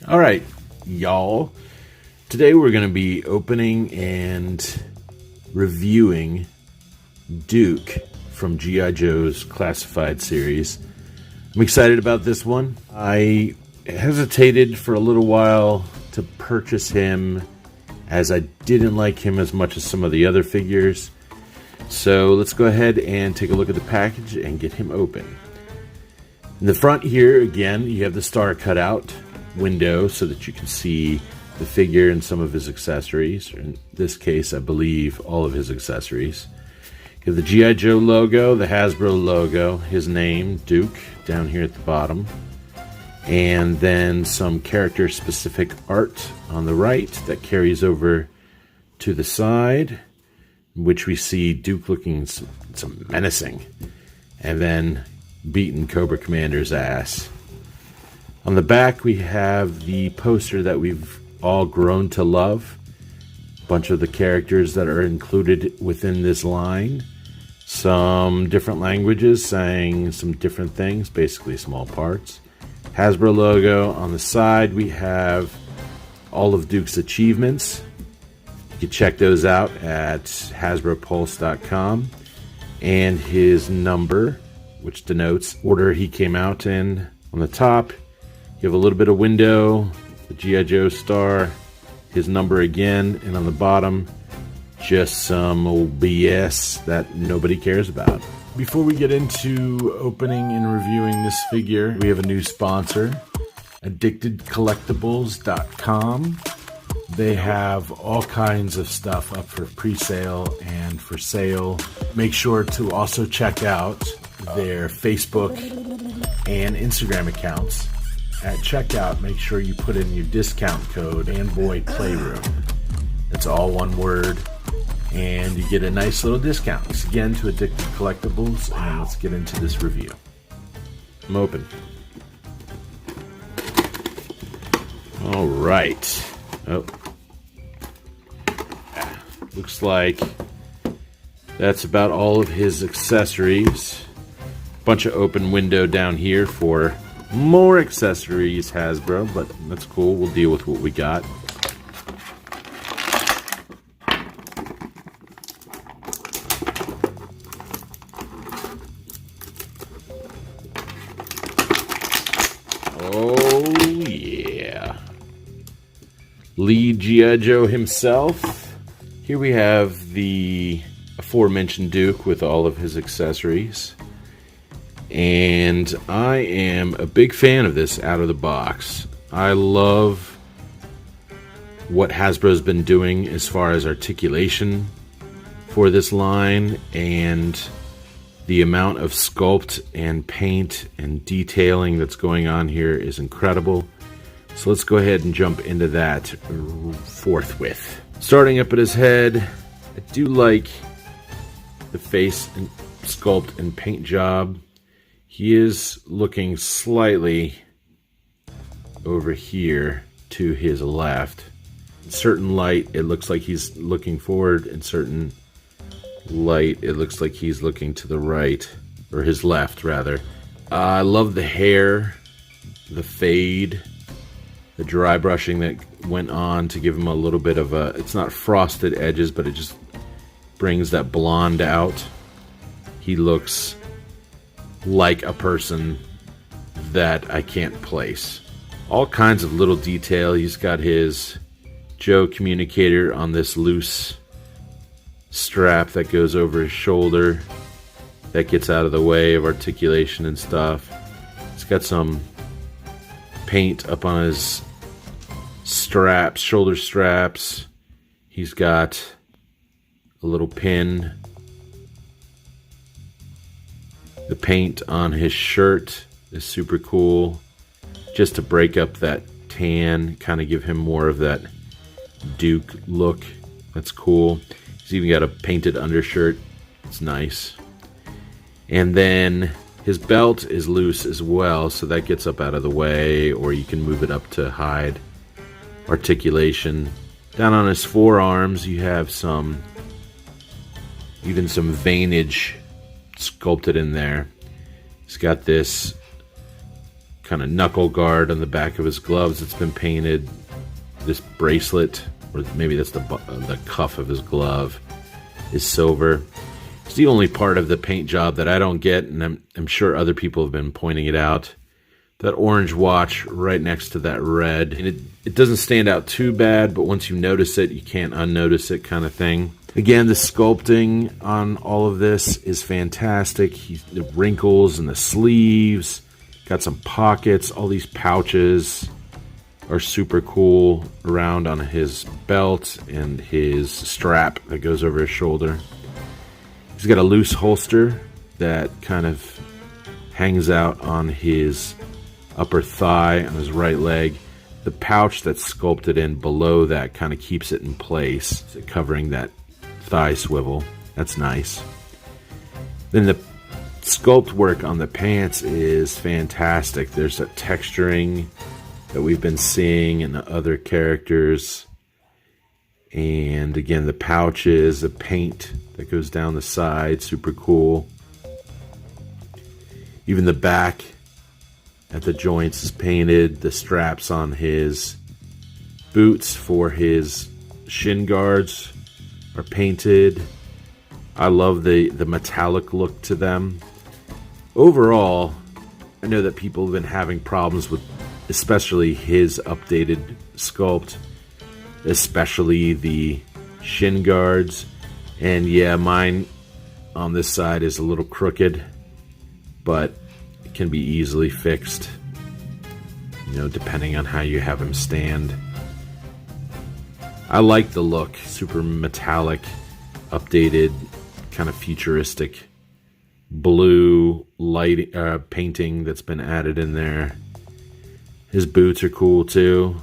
All right, y'all. Today we're going to be opening and reviewing Duke from G.I. Joe's Classified series. I'm excited about this one. I hesitated for a little while to purchase him as I didn't like him as much as some of the other figures. So let's go ahead and take a look at the package and get him open. In the front here, again, you have the star cutout window so that you can see the figure and some of his accessories. Or in this case, I believe all of his accessories. You have the G.I. Joe logo, the Hasbro logo, his name, Duke, down here at the bottom. And then some character-specific art on the right that carries over to the side, in which we see Duke looking some menacing. And then beating Cobra Commander's ass. On the back, we have the poster that we've all grown to love. A bunch of the characters that are included within this line. Some different languages saying some different things, basically small parts. Hasbro logo. On the side, we have all of Duke's achievements. You can check those out at HasbroPulse.com. And his number, which denotes order he came out in. On the top, you have a little bit of window, the G.I. Joe star, his number again, and on the bottom, just some old BS that nobody cares about. Before we get into opening and reviewing this figure, we have a new sponsor, AddictedCollectibles.com. They have all kinds of stuff up for pre-sale and for sale. Make sure to also check out their Facebook and Instagram accounts. At checkout, make sure you put in your discount code MANBOY Playroom. It's all one word, and you get a nice little discount. Thanks again to Addicted Collectibles, and let's get into this review. I'm open. All right. Oh, looks like that's about all of his accessories. Bunch of open window down here for more accessories, Hasbro, but that's cool. We'll deal with what we got. Oh yeah. Lead G.I. Joe himself. Here we have the aforementioned Duke with all of his accessories. And I am a big fan of this out of the box. I love what Hasbro's been doing as far as articulation for this line, and the amount of sculpt and paint and detailing that's going on here is incredible. So let's go ahead and jump into that forthwith. Starting up at his head, I do like the face and sculpt and paint job. He is looking slightly over here to his left. In certain light, it looks like he's looking forward. In certain light, it looks like he's looking to the right, or his left, rather. I love the hair, the fade, the dry brushing that went on to give him a little bit of a, it's not frosted edges, but it just brings that blonde out. He looks like a person that I can't place. All kinds of little detail. He's got his Joe communicator on this loose strap that goes over his shoulder that gets out of the way of articulation and stuff. He's got some paint up on his straps, shoulder straps. He's got a little pin. The paint on his shirt is super cool, just to break up that tan, kind of give him more of that Duke look. That's cool. He's even got a painted undershirt. It's nice. And then his belt is loose as well, so that gets up out of the way, or you can move it up to hide articulation. Down on his forearms, you have even some veinage sculpted in there. He's got this kind of knuckle guard on the back of his gloves that's been painted. This bracelet, or maybe that's the cuff of his glove, is silver. It's the only part of the paint job that I don't get, and I'm sure other people have been pointing it out. That orange watch right next to that red. And it doesn't stand out too bad, but once you notice it, you can't unnotice it, kind of thing. Again, the sculpting on all of this is fantastic. The wrinkles and the sleeves, got some pockets, all these pouches are super cool around on his belt and his strap that goes over his shoulder. He's got a loose holster that kind of hangs out on his upper thigh on his right leg. The pouch that's sculpted in below that kind of keeps it in place, covering that thigh swivel. That's nice. Then the sculpt work on the pants is fantastic. There's a texturing that we've been seeing in the other characters. And again, the pouches, the paint that goes down the side, super cool. Even the back at the joints is painted. The straps on his boots for his shin guards are painted. I love the metallic look to them. Overall, I know that people have been having problems with especially his updated sculpt, especially the shin guards. And yeah, mine on this side is a little crooked, but it can be easily fixed, depending on how you have him stand. I like the look, super metallic, updated, kind of futuristic blue light painting that's been added in there. His boots are cool too,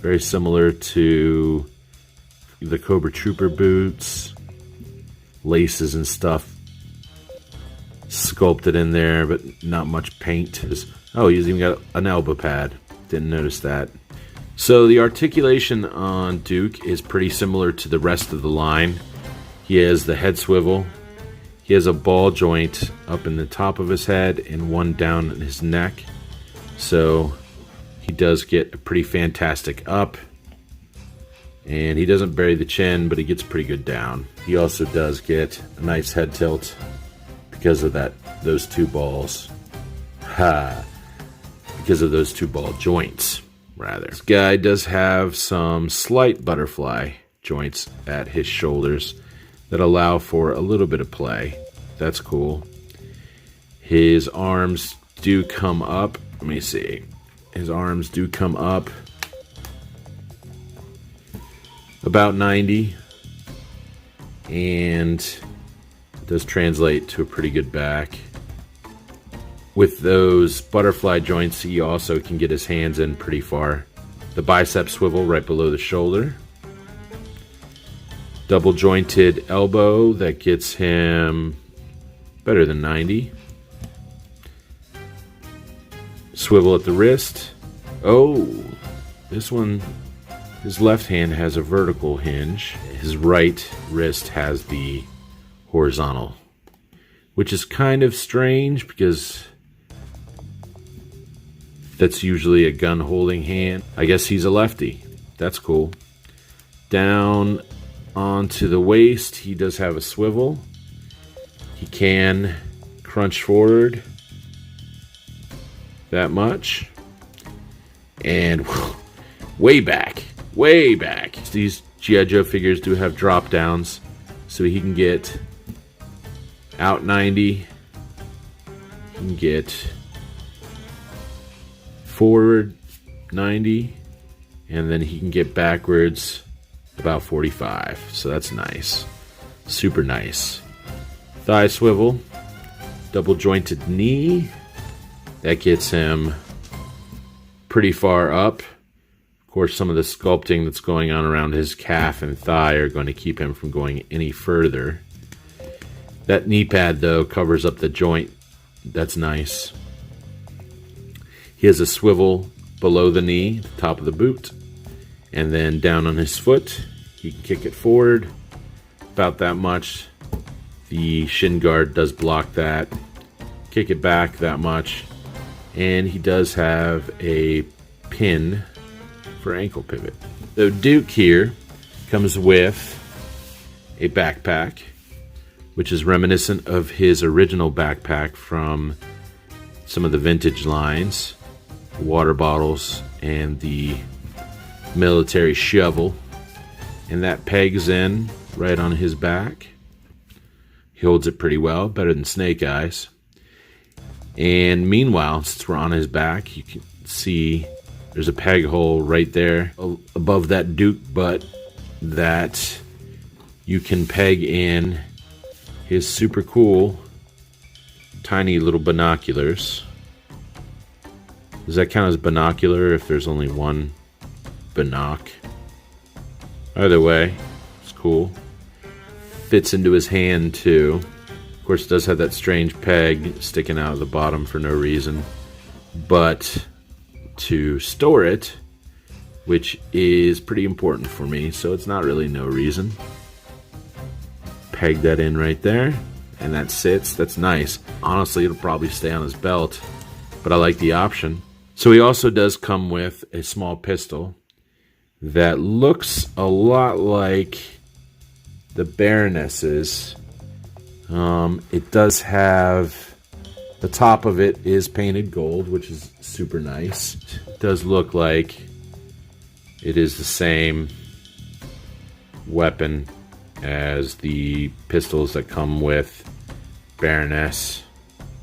very similar to the Cobra Trooper boots, laces and stuff sculpted in there, but not much paint. Oh, he's even got an elbow pad. Didn't notice that. So the articulation on Duke is pretty similar to the rest of the line. He has the head swivel. He has a ball joint up in the top of his head and one down in his neck. So he does get a pretty fantastic up. And he doesn't bury the chin, but he gets pretty good down. He also does get a nice head tilt because of those two balls. Because of those two ball joints, rather. This guy does have some slight butterfly joints at his shoulders that allow for a little bit of play. That's cool. His arms do come up. Let me see. His arms do come up about 90, and it does translate to a pretty good back. With those butterfly joints, he also can get his hands in pretty far. The bicep swivel right below the shoulder. Double jointed elbow that gets him better than 90. Swivel at the wrist. Oh, this one, his left hand has a vertical hinge. His right wrist has the horizontal, which is kind of strange because that's usually a gun holding hand. I guess he's a lefty. That's cool. Down onto the waist, he does have a swivel. He can crunch forward that much. And way back. These G.I. Joe figures do have drop downs, so he can get out 90. He can get forward 90, and then he can get backwards about 45. So that's nice. Super nice. Thigh swivel, double jointed knee. That gets him pretty far up. Of course, some of the sculpting that's going on around his calf and thigh are going to keep him from going any further. That knee pad, though, covers up the joint. That's nice. He has a swivel below the knee, the top of the boot, and then down on his foot. He can kick it forward about that much. The shin guard does block that. Kick it back that much. and he does have a pin for ankle pivot. So Duke here comes with a backpack, which is reminiscent of his original backpack from some of the vintage lines, water bottles and the military shovel, and that pegs in right on his back. He holds it pretty well, better than Snake Eyes. And meanwhile, since we're on his back, you can see there's a peg hole right there above that Duke butt that you can peg in his super cool tiny little binoculars. Does that count as binocular if there's only one binoc? Either way, it's cool. Fits into his hand too. Of course, it does have that strange peg sticking out of the bottom for no reason. But to store it, which is pretty important for me, so it's not really no reason. Peg that in right there, and that sits. That's nice. Honestly, it'll probably stay on his belt, but I like the option. So he also does come with a small pistol that looks a lot like the Baroness's. It does have, the top of it is painted gold, which is super nice. It does look like it is the same weapon as the pistols that come with Baroness.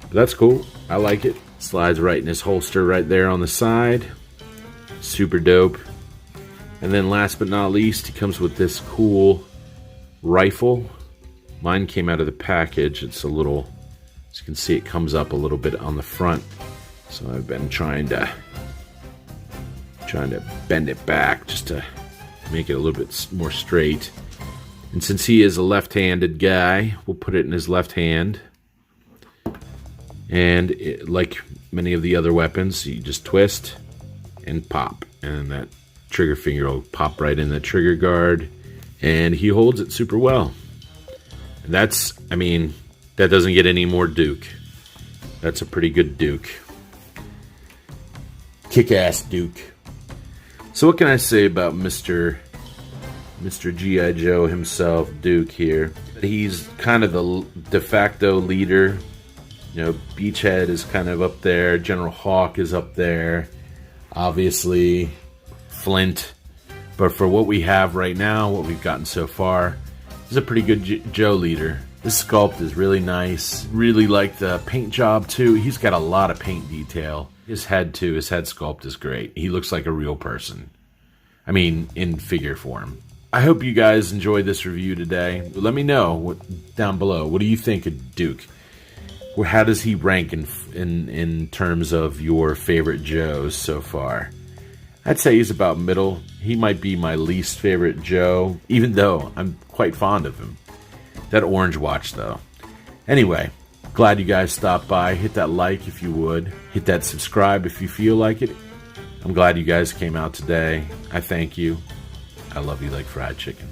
But that's cool. I like it. Slides right in his holster right there on the side. Super dope. And then last but not least, he comes with this cool rifle. Mine came out of the package. It's a little, as you can see, it comes up a little bit on the front. So I've been trying to bend it back just to make it a little bit more straight. And since he is a left-handed guy, we'll put it in his left hand. And like many of the other weapons, you just twist and pop. And that trigger finger will pop right in the trigger guard. And he holds it super well. And that's, I mean, that doesn't get any more Duke. That's a pretty good Duke. Kick-ass Duke. So what can I say about Mr. G.I. Joe himself, Duke here? He's kind of the de facto leader. You know, Beachhead is kind of up there. General Hawk is up there. Obviously, Flint. But for what we have right now, what we've gotten so far, this is a pretty good Joe leader. This sculpt is really nice. Really like the paint job too. He's got a lot of paint detail. His head too, his head sculpt is great. He looks like a real person. I mean, in figure form. I hope you guys enjoyed this review today. Let me know down below. What do you think of Duke? How does he rank in terms of your favorite Joes so far? I'd say he's about middle. He might be my least favorite Joe, even though I'm quite fond of him. That orange watch, though. Anyway, glad you guys stopped by. Hit that like if you would. Hit that subscribe if you feel like it. I'm glad you guys came out today. I thank you. I love you like fried chicken.